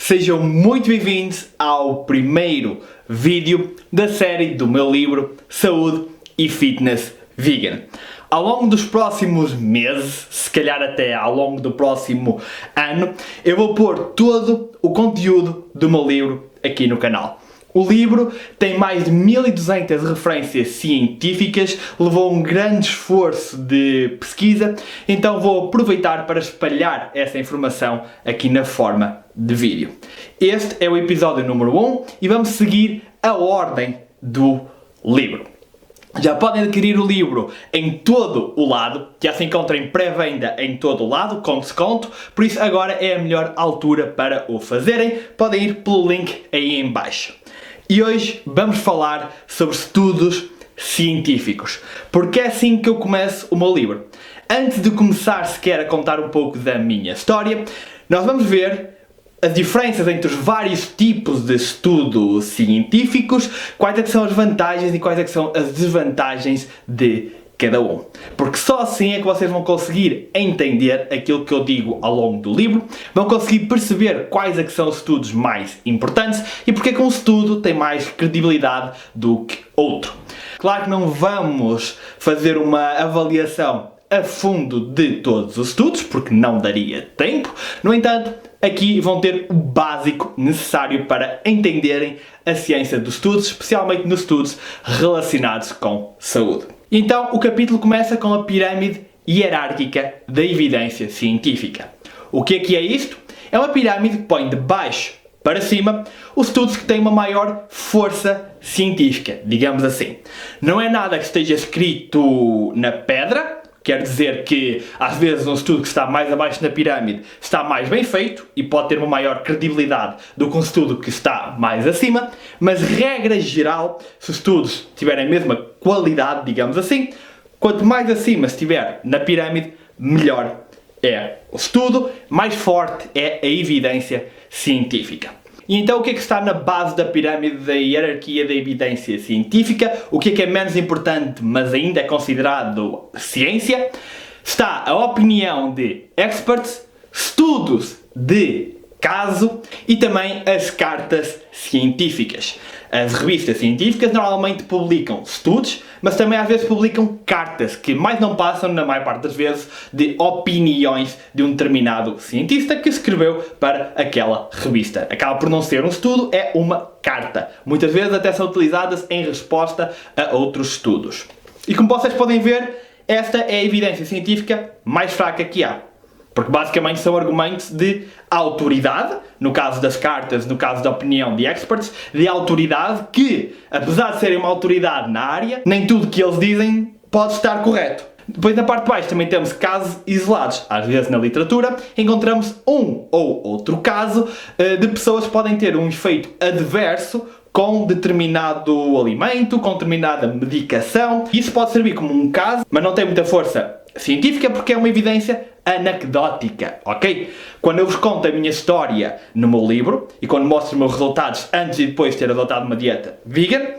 Sejam muito bem-vindos ao primeiro vídeo da série do meu livro Saúde e Fitness Vegan. Ao longo dos próximos meses, se calhar até ao longo do próximo ano, eu vou pôr todo o conteúdo do meu livro aqui no canal. O livro tem mais de 1200 referências científicas, levou um grande esforço de pesquisa, então vou aproveitar para espalhar essa informação aqui na forma de vídeo. Este é o episódio número 1 e vamos seguir a ordem do livro. Já podem adquirir o livro em todo o lado, já se encontra em pré-venda em todo o lado, com desconto, por isso agora é a melhor altura para o fazerem. Podem ir pelo link aí em baixo. E hoje vamos falar sobre estudos científicos, porque é assim que eu começo o meu livro. Antes de começar sequer a contar um pouco da minha história, nós vamos ver as diferenças entre os vários tipos de estudos científicos, quais é que são as vantagens e quais é que são as desvantagens de cada um. Porque só assim é que vocês vão conseguir entender aquilo que eu digo ao longo do livro, vão conseguir perceber quais é que são os estudos mais importantes e porque é que um estudo tem mais credibilidade do que outro. Claro que não vamos fazer uma avaliação a fundo de todos os estudos, porque não daria tempo. No entanto, aqui vão ter o básico necessário para entenderem a ciência dos estudos, especialmente nos estudos relacionados com saúde. Então, o capítulo começa com a pirâmide hierárquica da evidência científica. O que é isto? É uma pirâmide que põe de baixo para cima os estudos que têm uma maior força científica, digamos assim. Não é nada que esteja escrito na pedra. Quer dizer que, às vezes, um estudo que está mais abaixo na pirâmide está mais bem feito e pode ter uma maior credibilidade do que um estudo que está mais acima, mas, regra geral, se os estudos tiverem a mesma qualidade, digamos assim, quanto mais acima estiver na pirâmide, melhor é o estudo, mais forte é a evidência científica. E então o que é que está na base da pirâmide da hierarquia da evidência científica? O que é menos importante, mas ainda é considerado ciência? Está a opinião de experts, estudos de caso e também as cartas científicas. As revistas científicas normalmente publicam estudos, mas também às vezes publicam cartas, que mais não passam, na maior parte das vezes, de opiniões de um determinado cientista que escreveu para aquela revista. Acaba por não ser um estudo, é uma carta. Muitas vezes até são utilizadas em resposta a outros estudos. E como vocês podem ver, esta é a evidência científica mais fraca que há. Porque basicamente são argumentos de autoridade, no caso das cartas, no caso da opinião de experts, de autoridade que, apesar de serem uma autoridade na área, nem tudo que eles dizem pode estar correto. Depois na parte de baixo também temos casos isolados. Às vezes na literatura encontramos um ou outro caso de pessoas que podem ter um efeito adverso com determinado alimento, com determinada medicação. Isso pode servir como um caso, mas não tem muita força científica porque é uma evidência anecdótica, ok? Quando eu vos conto a minha história no meu livro e quando mostro os meus resultados antes e depois de ter adotado uma dieta vegan,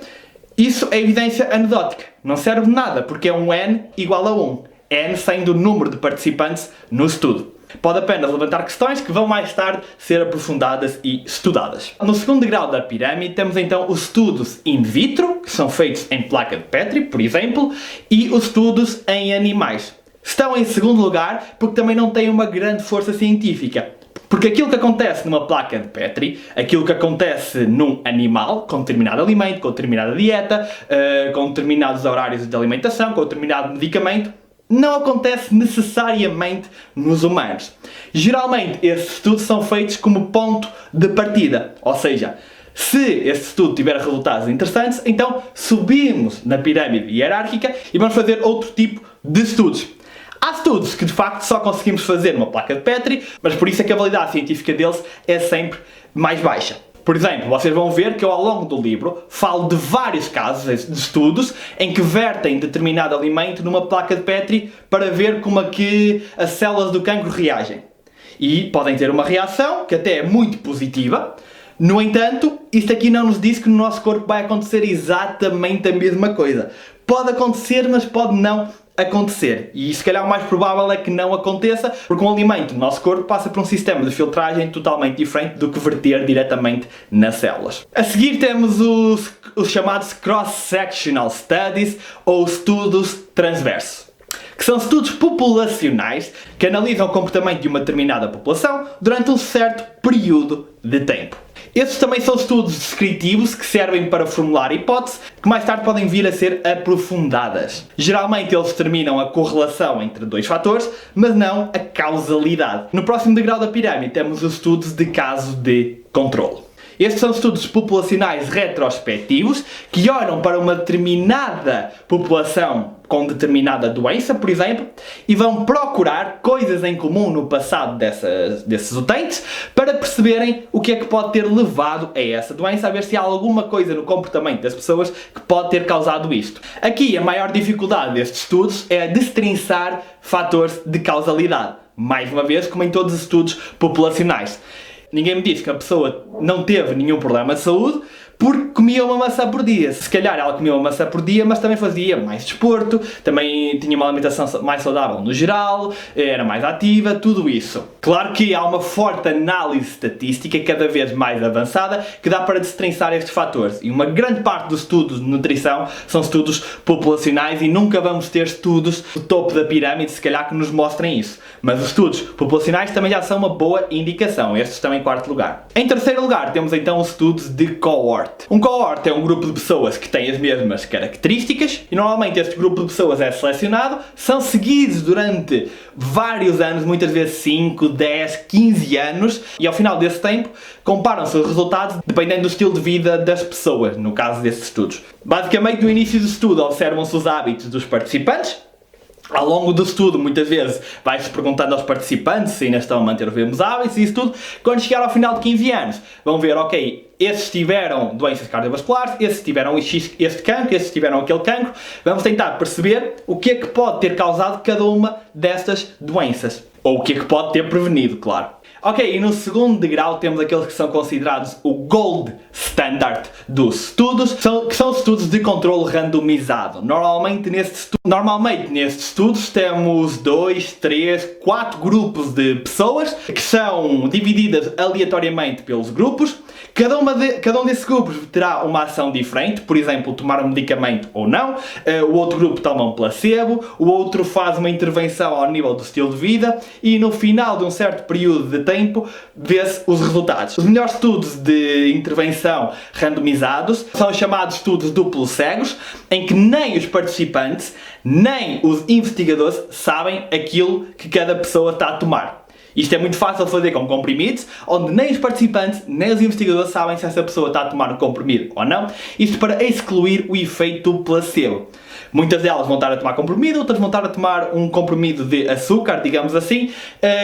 isso é evidência anedótica. Não serve de nada porque é um N igual a 1. N sendo o número de participantes no estudo. Pode apenas levantar questões que vão mais tarde ser aprofundadas e estudadas. No segundo grau da pirâmide temos então os estudos in vitro, que são feitos em placa de Petri, por exemplo, e os estudos em animais. Estão em segundo lugar porque também não têm uma grande força científica. Porque aquilo que acontece numa placa de Petri, aquilo que acontece num animal, com determinado alimento, com determinada dieta, com determinados horários de alimentação, com determinado medicamento, não acontece necessariamente nos humanos. Geralmente esses estudos são feitos como ponto de partida, ou seja, se esse estudo tiver resultados interessantes, então subimos na pirâmide hierárquica e vamos fazer outro tipo de estudos. Há estudos que de facto só conseguimos fazer numa placa de Petri, mas por isso é que a validade científica deles é sempre mais baixa. Por exemplo, vocês vão ver que eu ao longo do livro falo de vários casos de estudos em que vertem determinado alimento numa placa de Petri para ver como é que as células do cancro reagem. E podem ter uma reação que até é muito positiva. No entanto, isto aqui não nos diz que no nosso corpo vai acontecer exatamente a mesma coisa. Pode acontecer, mas pode não acontecer. E se calhar o mais provável é que não aconteça, porque um alimento no nosso corpo passa por um sistema de filtragem totalmente diferente do que verter diretamente nas células. A seguir temos os chamados Cross-Sectional Studies, ou estudos transversos, que são estudos populacionais que analisam o comportamento de uma determinada população durante um certo período de tempo. Estes também são estudos descritivos que servem para formular hipóteses que mais tarde podem vir a ser aprofundadas. Geralmente eles determinam a correlação entre dois fatores, mas não a causalidade. No próximo degrau da pirâmide temos os estudos de caso de controlo. Estes são estudos populacionais retrospectivos que olham para uma determinada população com determinada doença, por exemplo, e vão procurar coisas em comum no passado desses utentes para perceberem o que é que pode ter levado a essa doença, a ver se há alguma coisa no comportamento das pessoas que pode ter causado isto. Aqui a maior dificuldade destes estudos é destrinçar fatores de causalidade, mais uma vez como em todos os estudos populacionais. Ninguém me disse que a pessoa não teve nenhum problema de saúde porque comia uma maçã por dia. Se calhar ela comia uma maçã por dia, mas também fazia mais desporto, também tinha uma alimentação mais saudável no geral, era mais ativa, tudo isso. Claro que há uma forte análise estatística cada vez mais avançada que dá para destrinçar estes fatores. E uma grande parte dos estudos de nutrição são estudos populacionais e nunca vamos ter estudos do topo da pirâmide, se calhar, que nos mostrem isso. Mas os estudos populacionais também já são uma boa indicação. Estes estão em quarto lugar. Em terceiro lugar temos então os estudos de cohort. Um cohort é um grupo de pessoas que têm as mesmas características e normalmente este grupo de pessoas é selecionado, são seguidos durante vários anos, muitas vezes 5, 10, 15 anos, e ao final desse tempo comparam-se os resultados dependendo do estilo de vida das pessoas, no caso desses estudos. Basicamente, no início do estudo observam-se os hábitos dos participantes. Ao longo do estudo, muitas vezes, vai-se perguntando aos participantes se ainda estão a manter os mesmos hábitos e isso tudo. Quando chegar ao final de 15 anos, vão ver, ok, esses tiveram doenças cardiovasculares, esses tiveram este cancro, esses tiveram aquele cancro. Vamos tentar perceber o que é que pode ter causado cada uma destas doenças. Ou o que é que pode ter prevenido, claro. Ok, e no segundo degrau temos aqueles que são considerados o gold standard dos estudos, que são estudos de controle randomizado. Normalmente nestes estudos temos 2, 3, 4 grupos de pessoas que são divididas aleatoriamente pelos grupos. Cada um desses grupos terá uma ação diferente, por exemplo, tomar um medicamento ou não. O outro grupo toma um placebo, o outro faz uma intervenção ao nível do estilo de vida e no final de um certo período de tempo vê-se os resultados. Os melhores estudos de intervenção randomizados são os chamados estudos duplos cegos, em que nem os participantes nem os investigadores sabem aquilo que cada pessoa está a tomar. Isto é muito fácil de fazer com comprimidos, onde nem os participantes nem os investigadores sabem se essa pessoa está a tomar um comprimido ou não. Isto para excluir o efeito placebo. Muitas delas vão estar a tomar comprimido, outras vão estar a tomar um comprimido de açúcar, digamos assim,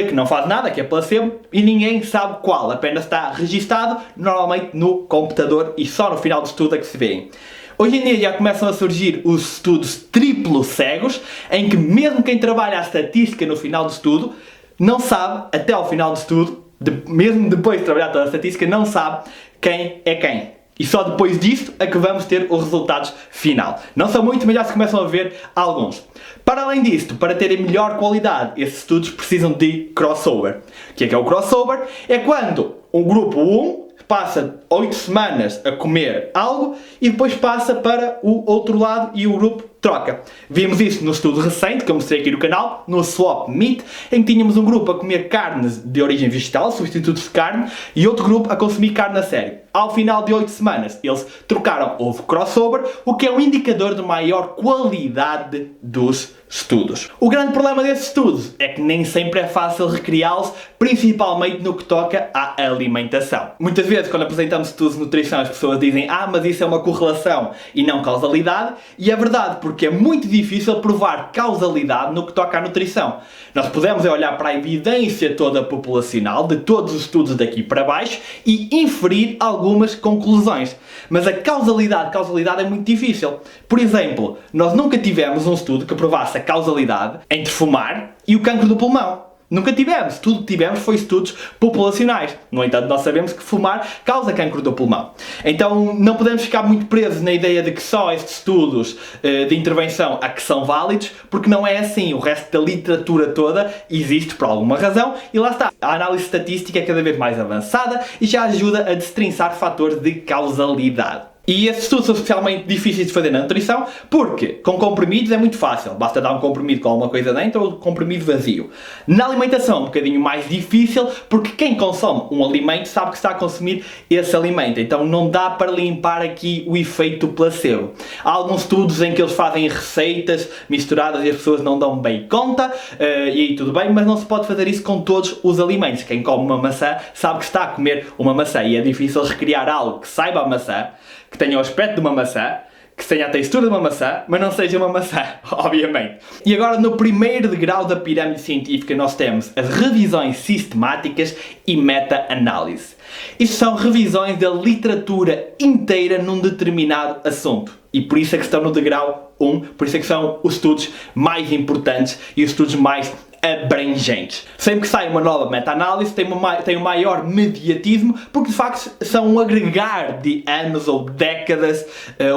que não faz nada, que é placebo, e ninguém sabe qual, apenas está registado, normalmente no computador, e só no final do estudo é que se vêem. Hoje em dia já começam a surgir os estudos triplo cegos, em que mesmo quem trabalha a estatística no final do estudo, não sabe, até ao final do estudo, mesmo depois de trabalhar toda a estatística, não sabe quem é quem. E só depois disto é que vamos ter os resultados final. Não são muitos, mas já se começam a ver alguns. Para além disto, para terem melhor qualidade, esses estudos precisam de crossover. O que é o crossover? É quando um grupo 1 passa 8 semanas a comer algo e depois passa para o outro lado e o grupo troca. Vimos isso no estudo recente que eu mostrei aqui no canal, no Swap Meat, em que tínhamos um grupo a comer carnes de origem vegetal, substitutos de carne, e outro grupo a consumir carne a sério. Ao final de 8 semanas, eles trocaram, houve crossover, o que é um indicador de maior qualidade dos estudos. O grande problema desses estudos é que nem sempre é fácil recriá-los, principalmente no que toca à alimentação. Muitas vezes, quando apresentamos estudos de nutrição, as pessoas dizem mas isso é uma correlação e não causalidade, e é verdade, porque é muito difícil provar causalidade no que toca à nutrição. Nós podemos olhar para a evidência toda populacional, de todos os estudos daqui para baixo, e inferir algumas conclusões. Mas a causalidade é muito difícil. Por exemplo, nós nunca tivemos um estudo que provasse a causalidade entre fumar e o cancro do pulmão. Nunca tivemos. Tudo que tivemos foi estudos populacionais. No entanto, nós sabemos que fumar causa cancro do pulmão. Então, não podemos ficar muito presos na ideia de que só estes estudos de intervenção a que são válidos, porque não é assim. O resto da literatura toda existe por alguma razão e lá está. A análise estatística é cada vez mais avançada e já ajuda a destrinçar fatores de causalidade. E esses estudos são especialmente difíceis de fazer na nutrição porque com comprimidos é muito fácil, basta dar um comprimido com alguma coisa dentro ou um comprimido vazio. Na alimentação é um bocadinho mais difícil porque quem consome um alimento sabe que está a consumir esse alimento, então não dá para limpar aqui o efeito placebo. Há alguns estudos em que eles fazem receitas misturadas e as pessoas não dão bem conta, e aí tudo bem, mas não se pode fazer isso com todos os alimentos. Quem come uma maçã sabe que está a comer uma maçã e é difícil recriar algo que saiba a maçã, que tenha o aspecto de uma maçã, que tenha a textura de uma maçã, mas não seja uma maçã, obviamente. E agora, no primeiro degrau da pirâmide científica, nós temos as revisões sistemáticas e meta-análise. Isto são revisões da literatura inteira num determinado assunto. E por isso é que estão no degrau 1, por isso é que são os estudos mais importantes e os estudos mais abrangentes. Sempre que sai uma nova meta-análise tem um maior mediatismo porque de facto são um agregar de anos ou décadas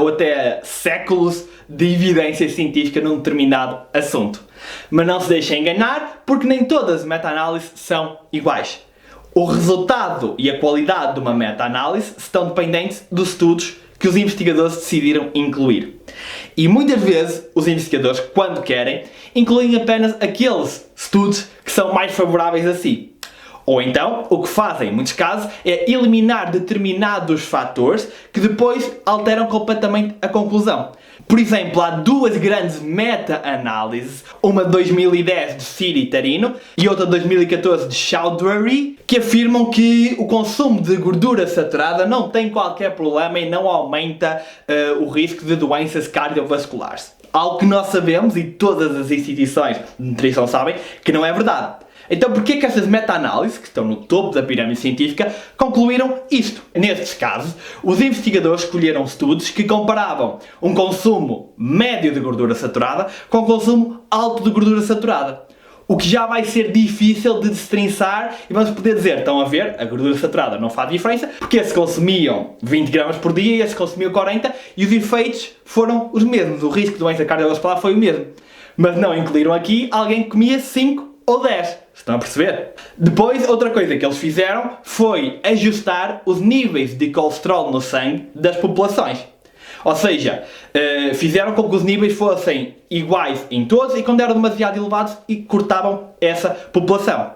ou até séculos de evidência científica num determinado assunto. Mas não se deixem enganar porque nem todas as meta-análises são iguais. O resultado e a qualidade de uma meta-análise estão dependentes dos estudos que os investigadores decidiram incluir. E muitas vezes os investigadores, quando querem, incluem apenas aqueles estudos que são mais favoráveis a si. Ou então, o que fazem em muitos casos é eliminar determinados fatores que depois alteram completamente a conclusão. Por exemplo, há duas grandes meta-análises, uma de 2010 de Siri e Tarino e outra de 2014 de Chowdhury, que afirmam que o consumo de gordura saturada não tem qualquer problema e não aumenta o risco de doenças cardiovasculares. Algo que nós sabemos e todas as instituições de nutrição sabem que não é verdade. Então, porquê que essas meta-análises, que estão no topo da pirâmide científica, concluíram isto? Nestes casos, os investigadores escolheram estudos que comparavam um consumo médio de gordura saturada com um consumo alto de gordura saturada. O que já vai ser difícil de destrinçar e vamos poder dizer, estão a ver, a gordura saturada não faz diferença porque esses consumiam 20 gramas por dia e esses consumiam 40 e os efeitos foram os mesmos, o risco de doença cardiovascular foi o mesmo. Mas não incluíram aqui alguém que comia 5 ou 10. Estão a perceber? Depois, outra coisa que eles fizeram foi ajustar os níveis de colesterol no sangue das populações. Ou seja, fizeram com que os níveis fossem iguais em todos e quando eram demasiado elevados e cortavam essa população.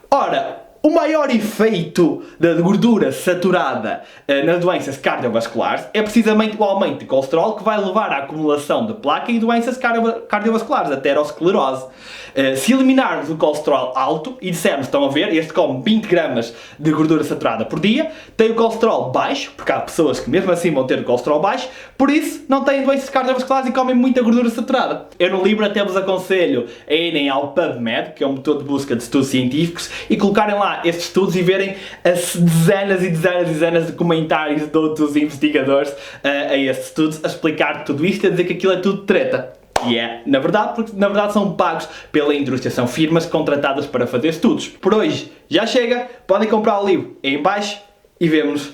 Ora, o maior efeito da gordura saturada nas doenças cardiovasculares é precisamente o aumento de colesterol que vai levar à acumulação de placa e doenças cardiovasculares, aterosclerose. Se eliminarmos o colesterol alto e dissermos, estão a ver, este come 20 gramas de gordura saturada por dia, tem o colesterol baixo, porque há pessoas que mesmo assim vão ter o colesterol baixo, por isso não têm doenças cardiovasculares e comem muita gordura saturada. Eu no livro até vos aconselho a irem ao PubMed, que é um motor de busca de estudos científicos, e colocarem lá estes estudos e verem as dezenas e dezenas e dezenas de comentários de outros investigadores a estes estudos, a explicar tudo isto e a dizer que aquilo é tudo treta. E é, na verdade, porque na verdade são pagos pela indústria, são firmas contratadas para fazer estudos. Por hoje já chega, podem comprar o livro aí em baixo e vemo-nos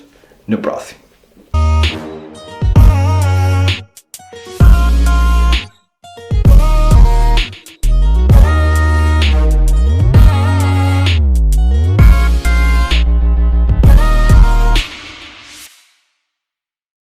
no próximo.